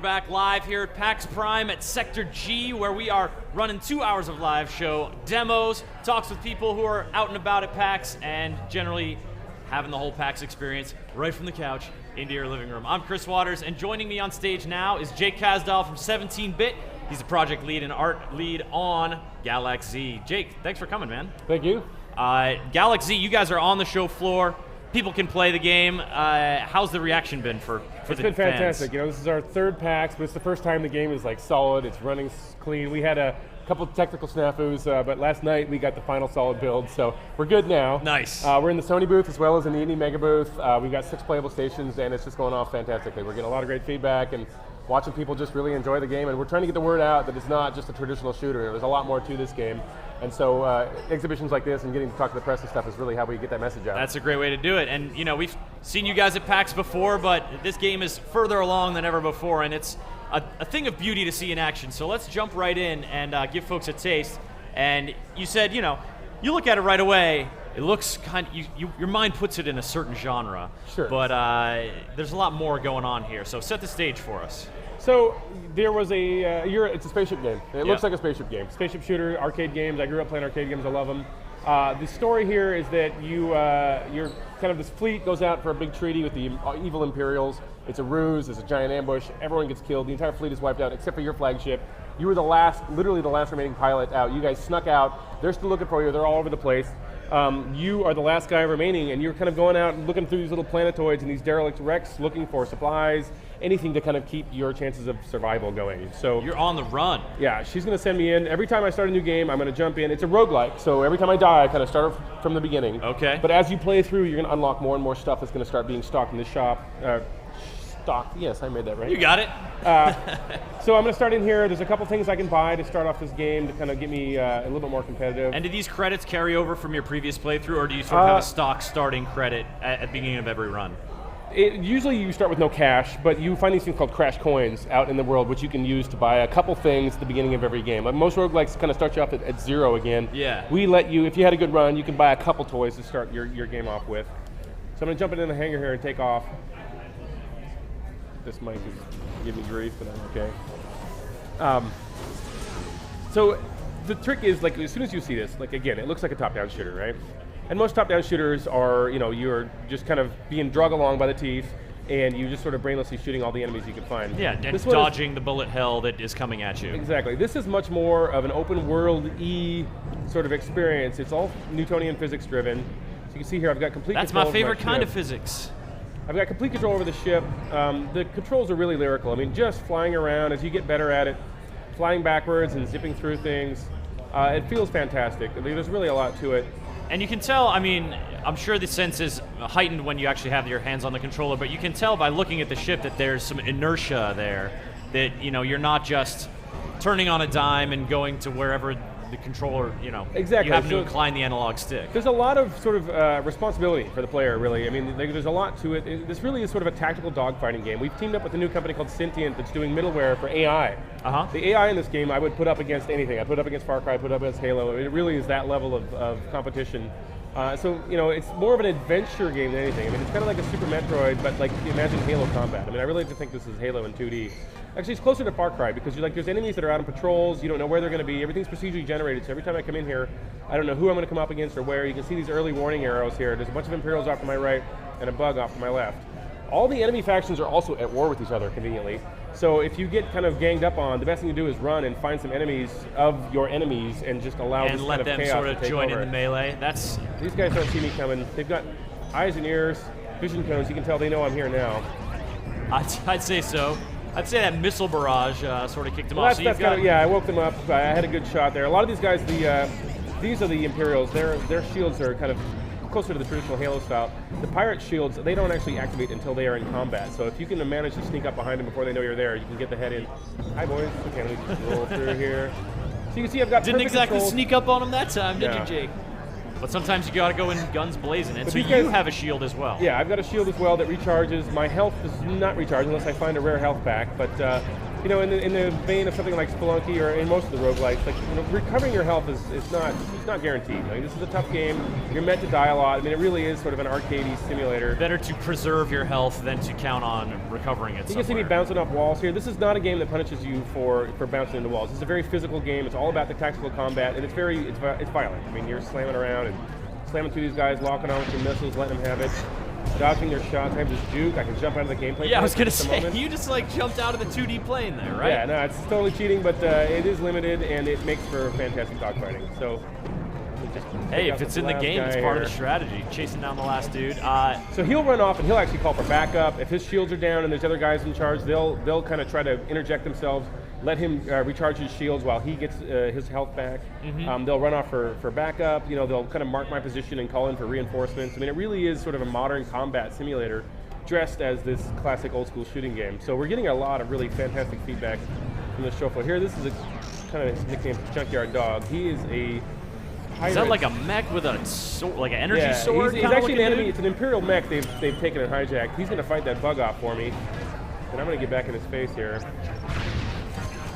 back live here at PAX Prime at Sector G, where we are running 2 hours of live show demos, talks with people who are out and about at PAX, and generally having the whole PAX experience right from the couch into your living room. I'm Chris Waters, and joining me on stage now is Jake Kasdal from 17-Bit. He's the project lead and art lead on Galak-Z. Jake, thanks for coming, man. Thank you. Galak-Z, you guys are on the show floor. People can play the game. How's the reaction been for the fans? It's been fantastic. You know, this is our third PAX, but it's the first time the game is like solid. It's running clean. We had a couple of technical snafus, but last night we got the final solid build, so we're good now. Nice. We're in the Sony booth as well as in the Indie Mega booth. We've got 6 playable stations, and it's just going off fantastically. We're getting a lot of great feedback and watching people just really enjoy the game, and we're trying to get the word out that it's not just a traditional shooter. There's a lot more to this game. And so exhibitions like this and getting to talk to the press and stuff is really how we get that message out. That's a great way to do it. And you know, we've seen you guys at PAX before, but this game is further along than ever before, and it's a thing of beauty to see in action. So let's jump right in and give folks a taste. And you said, you know, you look at it right away, it looks kind of, your mind puts it in a certain genre. Sure. But there's a lot more going on here. So set the stage for us. So there was it's a spaceship game. It looks like a spaceship game. Spaceship shooter, arcade games. I grew up playing arcade games. I love them. The story here is that you're kind of this fleet goes out for a big treaty with the evil Imperials. It's a ruse. It's a giant ambush. Everyone gets killed. The entire fleet is wiped out except for your flagship. You were literally the last remaining pilot out. You guys snuck out. They're still looking for you. They're all over the place. You are the last guy remaining, and you're kind of going out and looking through these little planetoids and these derelict wrecks, looking for supplies, anything to kind of keep your chances of survival going. So you're on the run. Yeah, she's going to send me in. Every time I start a new game, I'm going to jump in. It's a roguelike, so every time I die, I kind of start from the beginning. Okay. But as you play through, you're going to unlock more and more stuff that's going to start being stocked in the shop. Stocked, yes, I made that right. You got it. So I'm going to start in here. There's a couple things I can buy to start off this game to kind of get me a little bit more competitive. And do these credits carry over from your previous playthrough, or do you sort of have a stock starting credit at the beginning of every run? Usually you start with no cash, but you find these things called crash coins out in the world, which you can use to buy a couple things at the beginning of every game. Most roguelikes kind of start you off at 0 again. Yeah. We let you, if you had a good run, you can buy a couple toys to start your game off with. So I'm going to jump into the hangar here and take off. This mic is giving me grief, but I'm okay. So the trick is, like, as soon as you see this, like, again, it looks like a top-down shooter, right? And most top-down shooters are, you know, you're just kind of being drug along by the teeth, and you just sort of brainlessly shooting all the enemies you can find. Yeah, and dodging the bullet hell that is coming at you. Exactly. This is much more of an open world-y sort of experience. It's all Newtonian physics driven. So you can see here, I've got complete control. That's my over favorite ship. kind of physics. I've got complete control over the ship. The controls are really lyrical. I mean, just flying around, as you get better at it, flying backwards and zipping through things, it feels fantastic. I mean, there's really a lot to it. And you can tell, I mean, I'm sure the sense is heightened when you actually have your hands on the controller, but you can tell by looking at the ship that there's some inertia there, that, you know, you're not just turning on a dime and going to wherever the controller, you know, exactly. You have to incline the analog stick. There's a lot of sort of responsibility for the player, really. I mean, there's a lot to it. This really is sort of a tactical dogfighting game. We've teamed up with a new company called Sentient that's doing middleware for AI. The AI in this game I would put up against anything. I put up against Far Cry, I put up against Halo. It really is that level of competition. So, you know, it's more of an adventure game than anything. I mean, it's kind of like a Super Metroid, but like, imagine Halo combat. I mean, I really think this is Halo in 2D. Actually, it's closer to Far Cry because there's enemies that are out on patrols, you don't know where they're going to be, everything's procedurally generated, so every time I come in here, I don't know who I'm going to come up against or where. You can see these early warning arrows here. There's a bunch of Imperials off to my right and a bug off to my left. All the enemy factions are also at war with each other, conveniently. So if you get kind of ganged up on, the best thing to do is run and find some enemies of your enemies and just allow this kind of chaos to take over. And let them sort of join in the melee. These guys don't see me coming. They've got eyes and ears, vision cones. You can tell they know I'm here now. I'd say so. I'd say that missile barrage sort of kicked them off. Yeah, I woke them up. I had a good shot there. A lot of these guys, these are the Imperials. Their shields are kind of closer to the traditional Halo style. The pirate shields, they don't actually activate until they are in combat. So if you can manage to sneak up behind them before they know you're there, you can get the head in. Hi, boys. Okay, let me just roll through here. So you can see I've got Didn't exactly control. Sneak up on them that time, did you, Jake? But sometimes you gotta go in guns blazing. And so you have a shield as well. Yeah, I've got a shield as well that recharges. My health does not recharge unless I find a rare health pack. But you know, in the vein of something like Spelunky or in most of the roguelikes, like, you know, recovering your health is not guaranteed. Like, this is a tough game. You're meant to die a lot. I mean, it really is sort of an arcadey simulator. Better to preserve your health than to count on recovering it. You can see me bouncing off walls here. This is not a game that punishes you for bouncing into walls. This is a very physical game. It's all about the tactical combat, and it's violent. I mean, you're slamming around and slamming through these guys, locking on with your missiles, letting them have it. Dodging their shots. I have this juke. I can jump out of the gameplay. Yeah, I was going to say, you just like jumped out of the 2D plane there, right? Yeah, no, it's totally cheating, but it is limited, and it makes for fantastic dogfighting. So, hey, if it's in the game, it's part of the strategy, chasing down the last dude. So he'll run off, and he'll actually call for backup. If his shields are down and there's other guys in charge, they'll kind of try to interject themselves, let him recharge his shields while he gets his health back. They'll run off for backup. You know, they'll kind of mark my position and call in for reinforcements. I mean, it really is sort of a modern combat simulator dressed as this classic old school shooting game. So we're getting a lot of really fantastic feedback from the show floor. Here, this is a kind of his nickname, Junkyard Dog. He is a pirate. Is that like a mech with a sword, like an energy sword? He's actually an enemy. It's an Imperial mech they've taken and hijacked. He's going to fight that bug off for me. And I'm going to get back in his face here.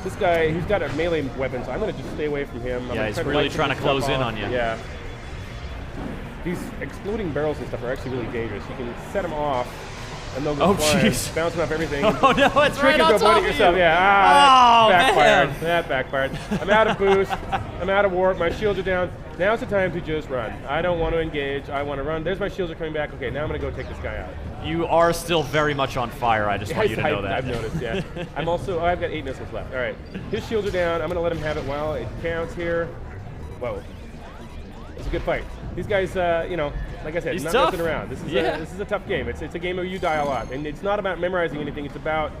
This guy, he's got a melee weapon, so I'm going to just stay away from him. Yeah, he's really trying to close in on you. Yeah. These exploding barrels and stuff are actually really dangerous. You can set them off, and they'll go flying, bouncing off everything. Oh no, it's right on top of you. Yourself. Yeah, backfired. Man. That backfired. I'm out of boost. I'm out of warp. My shields are down. Now's the time to just run. I don't want to engage. I want to run. There's my shields are coming back. Okay, now I'm going to go take this guy out. You are still very much on fire. I just want you to know that. I've noticed, yeah. I'm also, I've got 8 missiles left. All right. His shields are down. I'm going to let him have it while it counts here. Whoa. It's a good fight. These guys, you know, like I said, He's not tough. messing around. This is a tough game. It's a game where you die a lot. And it's not about memorizing anything. It's about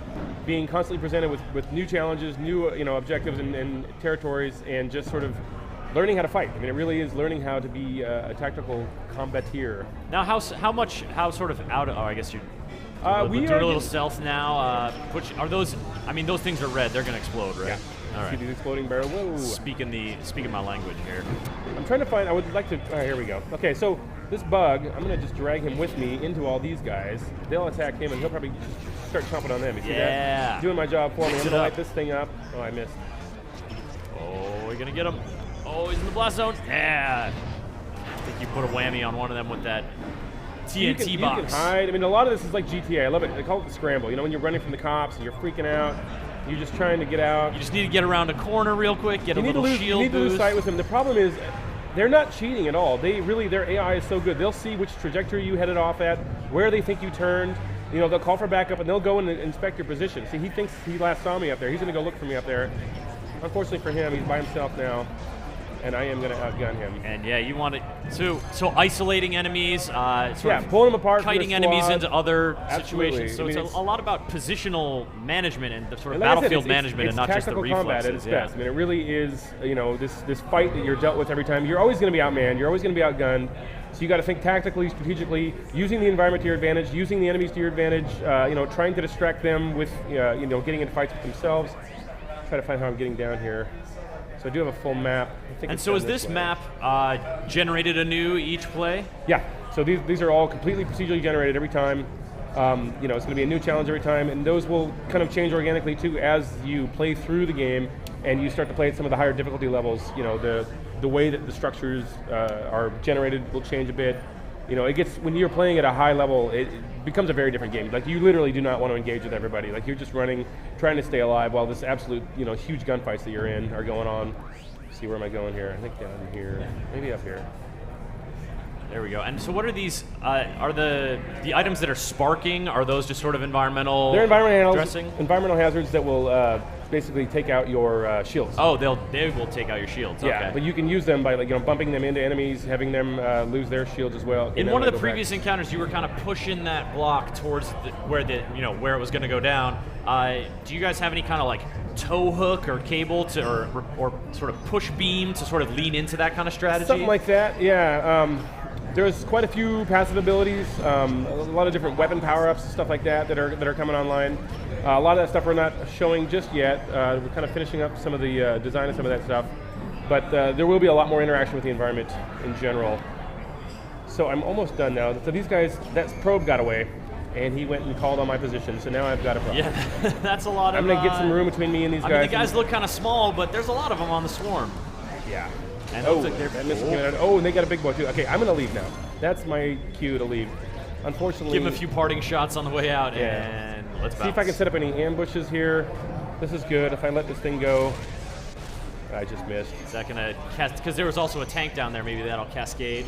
being constantly presented with new challenges, new objectives and territories, and just sort of learning how to fight. I mean, it really is learning how to be a tactical combateer. Now, how sort of out of, I guess you we doing a little stealth now. Are those, I mean, those things are red. They're going to explode, right? Yeah. All right. See these exploding barrels? Whoa. Speaking my language here. I'm trying to find, I would like to, all right, here we go. Okay, so this bug, I'm going to just drag him with me into all these guys. They'll attack him, and he'll probably just start chomping on them. You see that? He's doing my job for me. I'm going to light this thing up. Oh, I missed. Oh, we're going to get him. Oh, he's in the blast zone. Yeah. I think you put a whammy on one of them with that TNT box. You can hide. I mean, a lot of this is like GTA. I love it. They call it the scramble. You know, when you're running from the cops and you're freaking out, you're just trying to get out. You just need to get around a corner real quick, get a little shield boost. You need to lose sight with them. The problem is they're not cheating at all. Their AI is so good. They'll see which trajectory you headed off at, where they think you turned. You know, they'll call for backup, and they'll go and inspect your position. See, he thinks he last saw me up there. He's going to go look for me up there. Unfortunately for him, he's by himself now. And I am going to outgun him. And yeah, you want to so isolating enemies, pulling them apart, kiting enemies into other Absolutely. situations. So I mean, it's a lot about positional management and the sort of battlefield management, and not just the reflexes. Combat at its best. I mean, it really is. You know, this fight that you're dealt with every time. You're always going to be outmanned. You're always going to be outgunned. So you got to think tactically, strategically, using the environment to your advantage, using the enemies to your advantage. You know, trying to distract them with getting into fights with themselves. Try to find how I'm getting down here. So I do have a full map. And so is this map generated anew each play? Yeah. So these are all completely procedurally generated every time. It's going to be a new challenge every time, and those will kind of change organically too as you play through the game and you start to play at some of the higher difficulty levels. You know, the way that the structures are generated will change a bit. You know, when you're playing at a high level, it becomes a very different game. Like, you literally do not want to engage with everybody. Like, you're just running, trying to stay alive while this absolute, huge gunfights that you're in are going on. Let's see, where am I going here? I think down here, maybe up here. There we go. And so what are these, are the items that are sparking, are those just sort of environmental environmental hazards that will basically take out your shields. Oh, they will take out your shields. Yeah, okay. But you can use them by bumping them into enemies, having them lose their shields as well. In one of the previous encounters, you were kind of pushing that block towards where it was going to go down. Do you guys have any kind of like tow hook or cable to or sort of push beam to sort of lean into that kind of strategy? Something like that, yeah. There's quite a few passive abilities, a lot of different weapon power-ups and stuff like that are coming online. A lot of that stuff we're not showing just yet. We're kind of finishing up some of the design of some of that stuff. But there will be a lot more interaction with the environment in general. So I'm almost done now. So these guys, that probe got away. and he went and called on my position, so now I've got a problem. Yeah, that's a lot of... I'm going to get some room between me and these guys. I mean, the guys look kind of small, but there's a lot of them on the swarm. Yeah. And oh, like they're and they got a big boy too. Okay, I'm going to leave now. That's my cue to leave. Unfortunately... Give him a few parting shots on the way out, and let's bounce. See if I can set up any ambushes here. This is good. If I let this thing go... I just missed. Is that going to cast... Because there was also a tank down there. Maybe that'll cascade.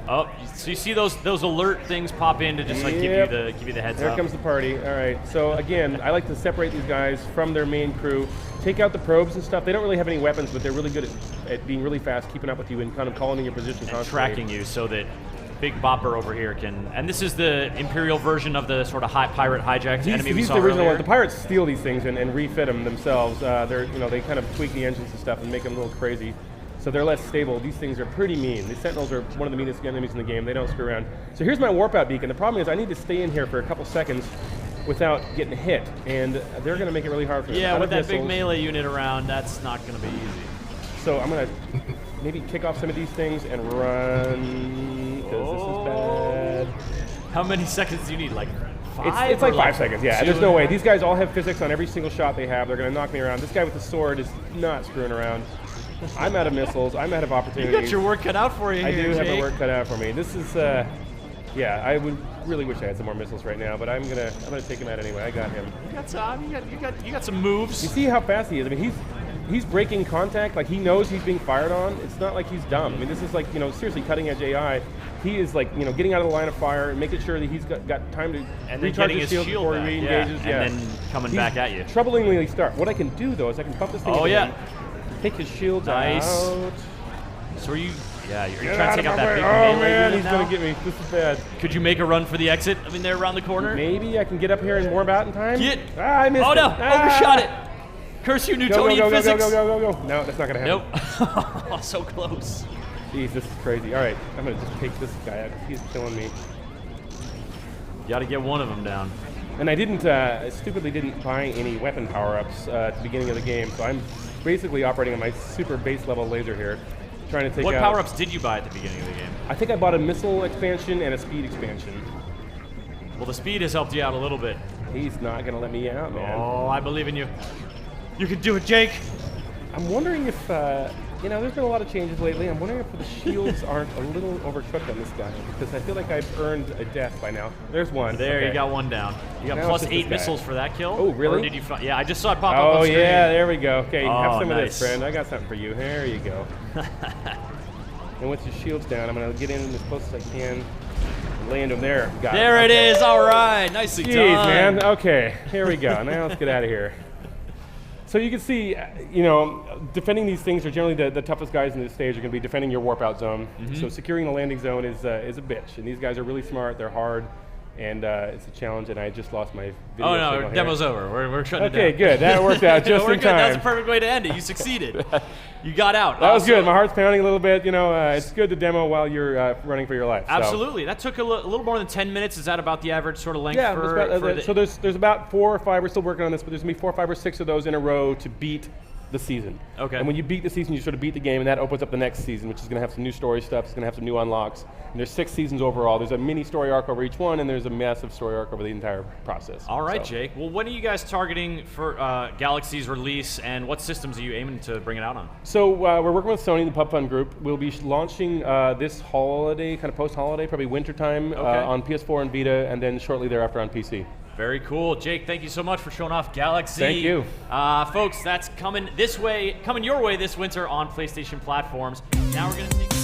Oh, so you see those alert things pop in to just like give you the heads up. There comes the party. All right. So again, I like to separate these guys from their main crew, take out the probes and stuff. They don't really have any weapons, but they're really good at being really fast, keeping up with you, and kind of calling in your position and constantly. Tracking you so that Big Bopper over here can. And this is the Imperial version of the sort of pirate hijacked enemy we saw the original earlier. one. The pirates steal these things and refit them themselves. They kind of tweak the engines and stuff and make them a little crazy. So they're less stable. These things are pretty mean. The Sentinels are one of the meanest enemies in the game. They don't screw around. So here's my warp out beacon. The problem is I need to stay in here for a couple seconds without getting hit, and they're going to make it really hard for me. Yeah, with that big melee unit around, that's not going to be easy. So I'm going to maybe kick off some of these things and run, because this is bad. How many seconds do you need? Like 5? It's like 5 seconds, yeah. There's no way. These guys all have physics on every single shot they have. They're going to knock me around. This guy with the sword is not screwing around. I'm out of missiles. I'm out of opportunities. You got your work cut out for you. I here, do have Jake. my work cut out for me. This is, yeah. I would really wish I had some more missiles right now, but I'm gonna take him out anyway. I got him. You got some. You got some moves. You see how fast he is? I mean, he's breaking contact. Like he knows he's being fired on. It's not like he's dumb. I mean, this is like seriously cutting edge AI. He is like getting out of the line of fire and making sure that he's got time to recharge his shield before he re-engages. Yeah. And then coming back at you. Troublingly start. What I can do though is I can pump this thing. Oh yeah. Him, take his shields out. So are you? Yeah, you're trying to take out that big melee. Oh man, he's gonna get me. This is bad. Could you make a run for the exit? I mean, they're around the corner. Maybe I can get up here and warp out in time. I missed it. Oh no! Overshot it. Curse you, Newtonian physics. Go. No, that's not gonna happen. Nope. So close. Jeez, this is crazy. All right, I'm gonna just take this guy out. He's killing me. You got to get one of them down. And I stupidly didn't buy any weapon power-ups at the beginning of the game, so I'm basically operating on my super base level laser here, trying to take out... What power-ups did you buy at the beginning of the game? I think I bought a missile expansion and a speed expansion. Well, the speed has helped you out a little bit. He's not gonna let me out, man. Oh, I believe in you. You can do it, Jake. I'm wondering if, there's been a lot of changes lately. I'm wondering if the shields aren't a little overcooked on this guy, because I feel like I've earned a death by now. There's one. There, okay. You got one down. You got now plus 8 missiles for that kill. Oh, really? Or did you yeah, I just saw it pop up on screen. Oh, yeah, there we go. Okay, have some nice. of this, friend. I got something for you. There you go. And with your shields down, I'm going to get in as close as I can. Land him there. Got there it is. All right. Nicely Jeez, done. Man. Okay, here we go. Now let's get out of here. So you can see, defending these things are generally the toughest guys in this stage are going to be defending your warp out zone. Mm-hmm. So securing the landing zone is a bitch. And these guys are really smart. They're hard. And it's a challenge, and I just lost my video. Oh, no, demo's over. We're shutting it down. Okay, good. That worked out just in time. That's a perfect way to end it. You succeeded. You got out. That was good. My heart's pounding a little bit. It's good to demo while you're running for your life. Absolutely. That took a little more than 10 minutes. Is that about the average sort of length? Yeah, so there's about 4 or 5. We're still working on this, but there's going to be 4, 5, or 6 of those in a row to beat the season. Okay. And when you beat the season, you sort of beat the game, and that opens up the next season, which is going to have some new story stuff. It's going to have some new unlocks. And there's 6 seasons overall. There's a mini story arc over each one, and there's a massive story arc over the entire process. All right, Jake. Well, when are you guys targeting for Galak-Z's release, and what systems are you aiming to bring it out on? So we're working with Sony, the Pub Fun Group. We'll be launching this holiday, kind of post-holiday, probably wintertime, on PS4 and Vita, and then shortly thereafter on PC. Very cool. Jake, thank you so much for showing off Galak-Z. Thank you. Folks, that's coming your way this winter on PlayStation platforms. Now we're going to take